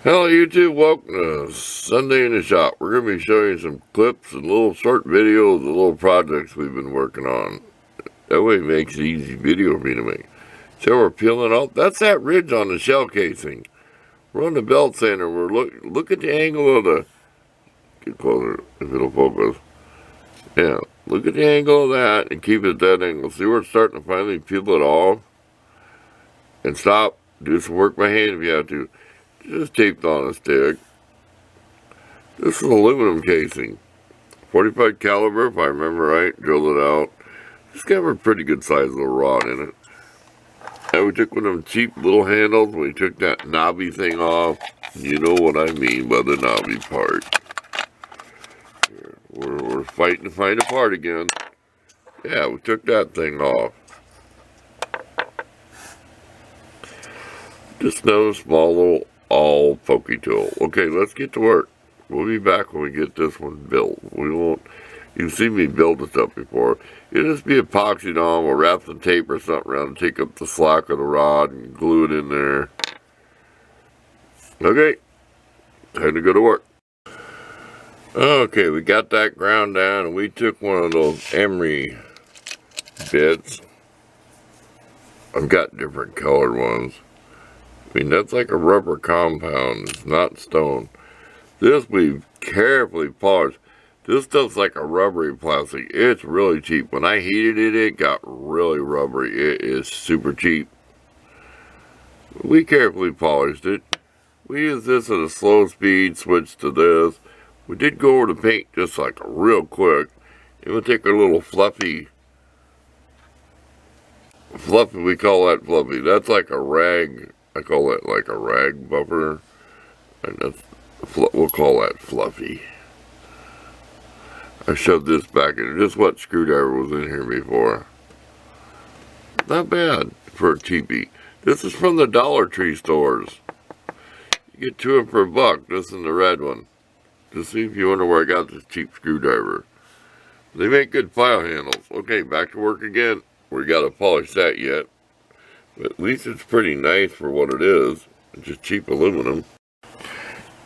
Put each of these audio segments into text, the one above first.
Hello YouTube, welcome to Sunday in the Shop. We're going to be showing you some clips and little short videos of little projects we've been working on. That way it makes it easy video for me to make. So we're peeling off, that's that ridge on the shell casing. We're on the belt sander, look at the angle of the, get closer if it'll focus. Yeah, look at the angle of that and keep it at that angle. See where it's starting to finally peel it off? And stop, do some work by hand if you have to. Just taped on a stick. This is aluminum casing. 45 caliber, if I remember right. Drilled it out. It's got a pretty good size little rod in it. And we took one of them cheap little handles. We took that knobby thing off. You know what I mean by the knobby part. Here, we're fighting to find a part again. Yeah, we took that thing off. Just another small little all pokey tool. Okay, let's get to work. We'll be back when we get this one built. We won't, you've seen me build this up before. It'll just be epoxied on. We'll wrap some tape or something around and take up the slack of the rod and glue it in there. Okay, time to go to work. Okay, we got that ground down and we took one of those emery bits. I've got different colored ones. I mean, that's like a rubber compound. It's not stone. This we've carefully polished. This stuff's like a rubbery plastic. It's really cheap. When I heated it, it got really rubbery. It is super cheap. We carefully polished it. We used this at a slow speed, switched to this. We did go over the paint just like real quick. And we'll take our little fluffy, we call that fluffy. That's like a rag. I call it like a rag buffer. And that's, we'll call that fluffy. I shoved this back in. Just what screwdriver was in here before. Not bad for a cheapie. This is from the Dollar Tree stores. You get two of them for $1. This is the red one. Just see if you wonder where I got this cheap screwdriver. They make good file handles. Okay, back to work again. We gotta polish that yet. But at least it's pretty nice for what it is. It's just cheap aluminum.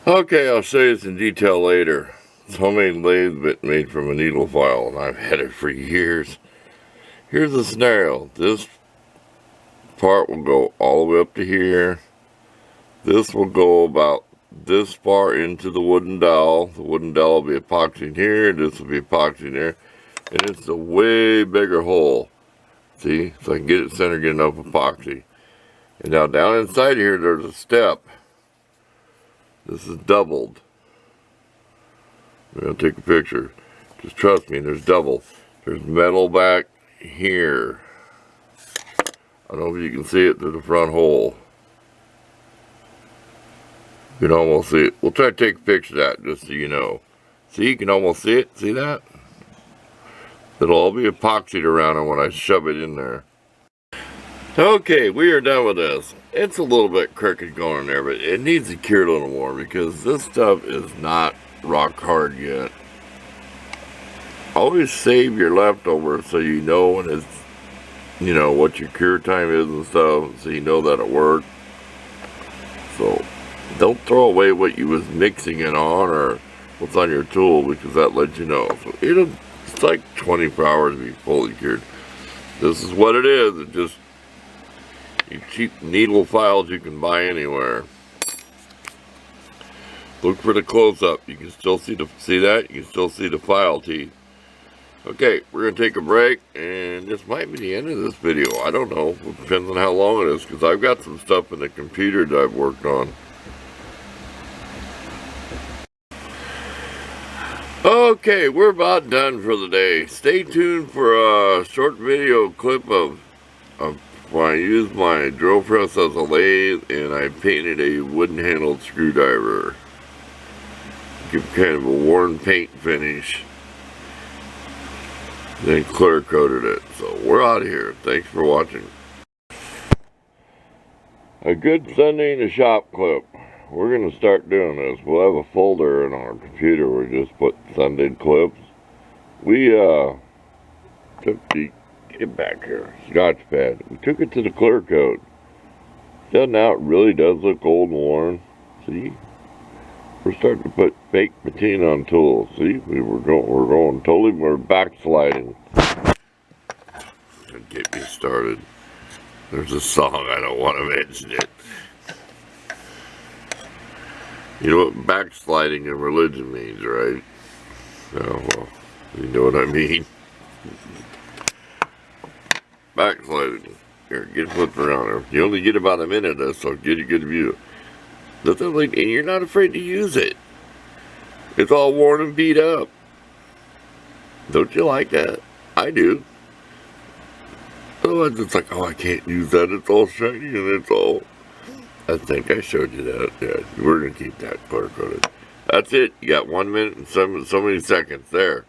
Okay, I'll show you this in detail later. It's homemade lathe bit made from a needle file, and I've had it for years. Here's the scenario. This part will go all the way up to here. This will go about this far into the wooden dowel. The wooden dowel will be epoxying here. This will be epoxying there. And it's a way bigger hole. See? So I can get it centered, get enough epoxy. And now down inside here, there's a step. This is doubled. I'm going to take a picture. Just trust me, there's double. There's metal back here. I don't know if you can see it through the front hole. You can almost see it. We'll try to take a picture of that just so you know. See, you can almost see it. See that? It'll all be epoxied around it when I shove it in there. Okay, we are done with this. It's a little bit crooked going in there, but it needs to cure a little more because this stuff is not rock hard yet. Always save your leftovers so you know when it's, you know, what your cure time is and stuff, so you know that it worked. So don't throw away what you was mixing it on or what's on your tool because that lets you know. So it's like 24 hours to be fully cured. This is what it is. It just, you cheap needle files you can buy anywhere. Look for the close-up. You can still see that? You can still see the file teeth. Okay, we're going to take a break, and this might be the end of this video. I don't know. It depends on how long it is, because I've got some stuff in the computer that I've worked on. Okay, we're about done for the day. Stay tuned for a short video clip of when I used my drill press as a lathe, and I painted a wooden-handled screwdriver. Give kind of a worn paint finish. Then clear coated it. So we're out of here. Thanks for watching. A good Sunday in the shop clip. We're going to start doing this. We'll have a folder in our computer where we just put Sunday clips. We took the, get back here, Scotch pad. We took it to the clear coat. So now it really does look old and worn. See? We're starting to put fake patina on tools. See? We're going totally, we're backsliding. Don't get me started. There's a song, I don't want to mention it. You know what backsliding in religion means, right? Oh, well, you know what I mean. Backsliding. Here, get flipped around there. You only get about a minute of this, so get a good view. Nothing like, and you're not afraid to use it. It's all worn and beat up. Don't you like that? I do. Otherwise, it's like, oh, I can't use that. It's all shiny and it's all... I think I showed you that. Yeah, we're going to keep that color-coded. That's it. You got 1 minute and so many seconds there.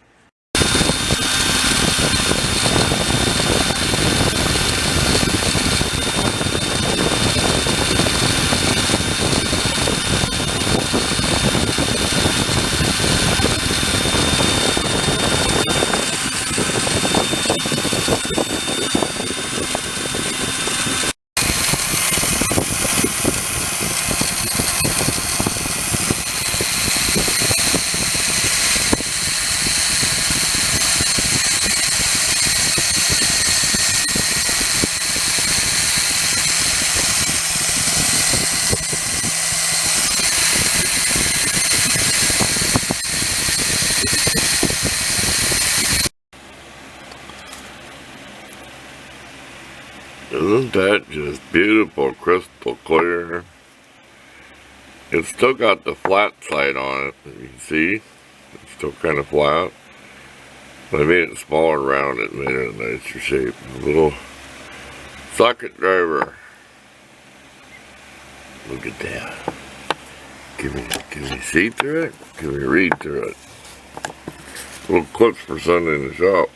Isn't that just beautiful, crystal clear? It's still got the flat side on it, you can see. It's still kind of flat. But I made it smaller and rounded and made it a nicer shape. A little socket driver. Look at that. Can we see through it? Can we read through it? Little clips for Sunday in the shop.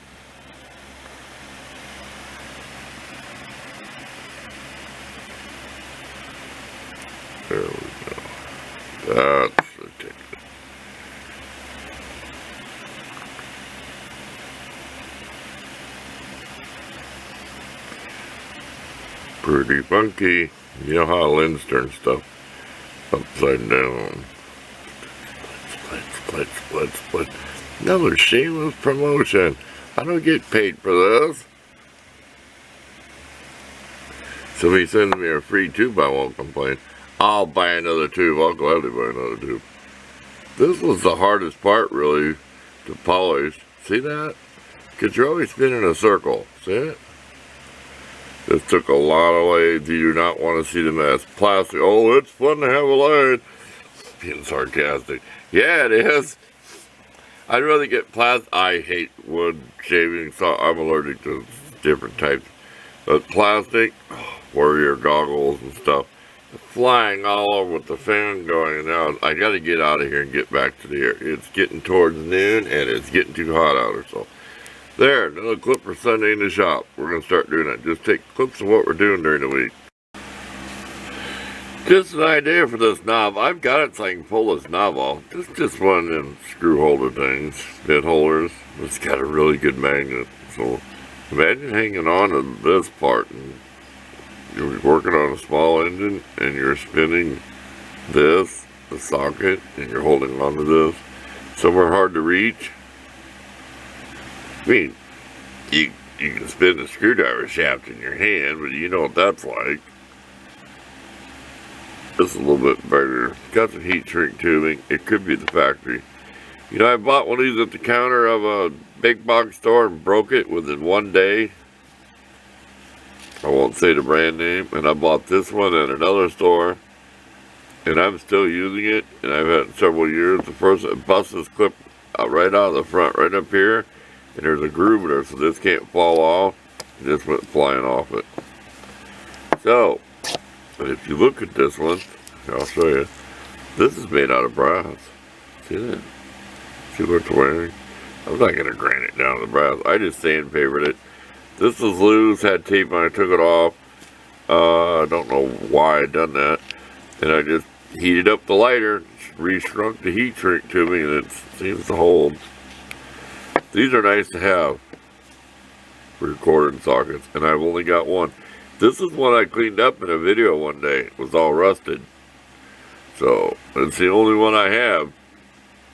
There we go. That's the ticket. Pretty funky. You know how Lynn's turn stuff upside down. Split. Another shameless promotion. I don't get paid for this. Somebody sends me a free tube, I won't complain. I'll buy another tube. I'll gladly buy another tube. This was the hardest part, really, to polish. See that? Because you're always spinning a circle. See it? This took a lot of lathes. You do not want to see the mess. Plastic. Oh, it's fun to have a lathe. Being sarcastic. Yeah, it is. I'd rather get plastic. I hate wood shaving, so I'm allergic to different types. But plastic, warrior goggles and stuff, flying all over with the fan going. Now I got to get out of here and get back to the air. It's getting towards noon and it's getting too hot out or so. There, another clip for Sunday in the shop. We're going to start doing that. Just take clips of what we're doing during the week. Just an idea for this knob. I've got it so I can pull this knob off. Just one of them screw holder things, bit holders. It's got a really good magnet. So imagine hanging on to this part and you're working on a small engine and you're spinning this, the socket, and you're holding on to this. Somewhere hard to reach. I mean, you can spin the screwdriver shaft in your hand, but you know what that's like. This is a little bit better. Got some heat shrink tubing. It could be the factory. You know, I bought one of these at the counter of a big box store and broke it within 1 day. I won't say the brand name. And I bought this one at another store. And I'm still using it. And I've had it several years. The first, it busts this clip right out of the front, right up here. And there's a groove there, so this can't fall off. It just went flying off it. So, if you look at this one, I'll show you. This is made out of brass. See that? See what it's wearing? I'm not going to grind it down to the brass. I just sandpapered it. This is loose, had tape on it, I took it off. I don't know why I done that. And I just heated up the lighter, re-shrunk the heat shrink to me, and it seems to hold. These are nice to have for recording sockets, and I've only got one. This is one I cleaned up in a video one day. It was all rusted. So, it's the only one I have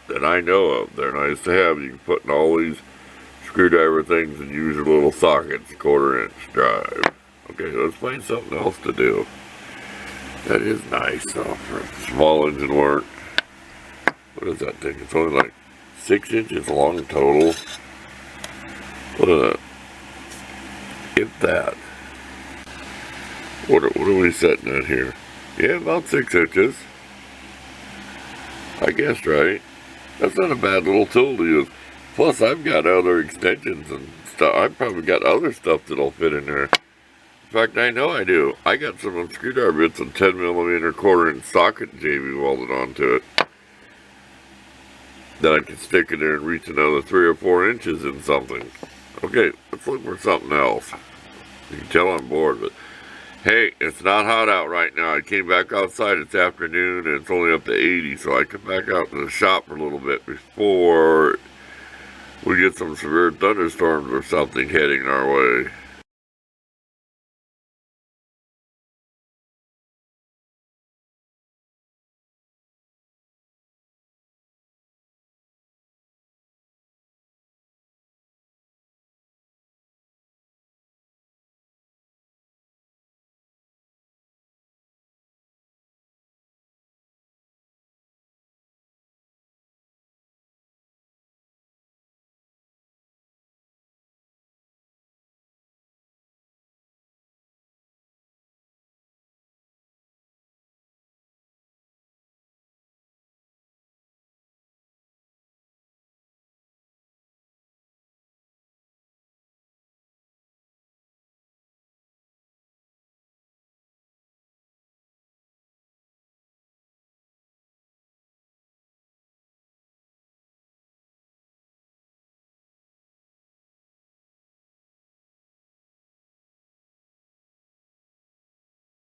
that I know of. They're nice to have. You can put in all these screwdriver things and use your little sockets, 1/4 inch drive. Okay, let's find something else to do. That is nice though for small engine work. What is that thing? It's only like 6 inches long total. What is that? If that. What are we setting at here? Yeah, about 6 inches. I guessed right. That's not a bad little tool to use. Plus, I've got other extensions and stuff. I've probably got other stuff that'll fit in there. In fact, I know I do. I got some screwdriver bits and 10mm 1/4 inch socket JB welded onto it. That I can stick in there and reach another 3 or 4 inches in something. Okay, let's look for something else. You can tell I'm bored, but hey, it's not hot out right now. I came back outside this afternoon and it's only up to 80, so I come back out to the shop for a little bit before we get some severe thunderstorms or something heading our way.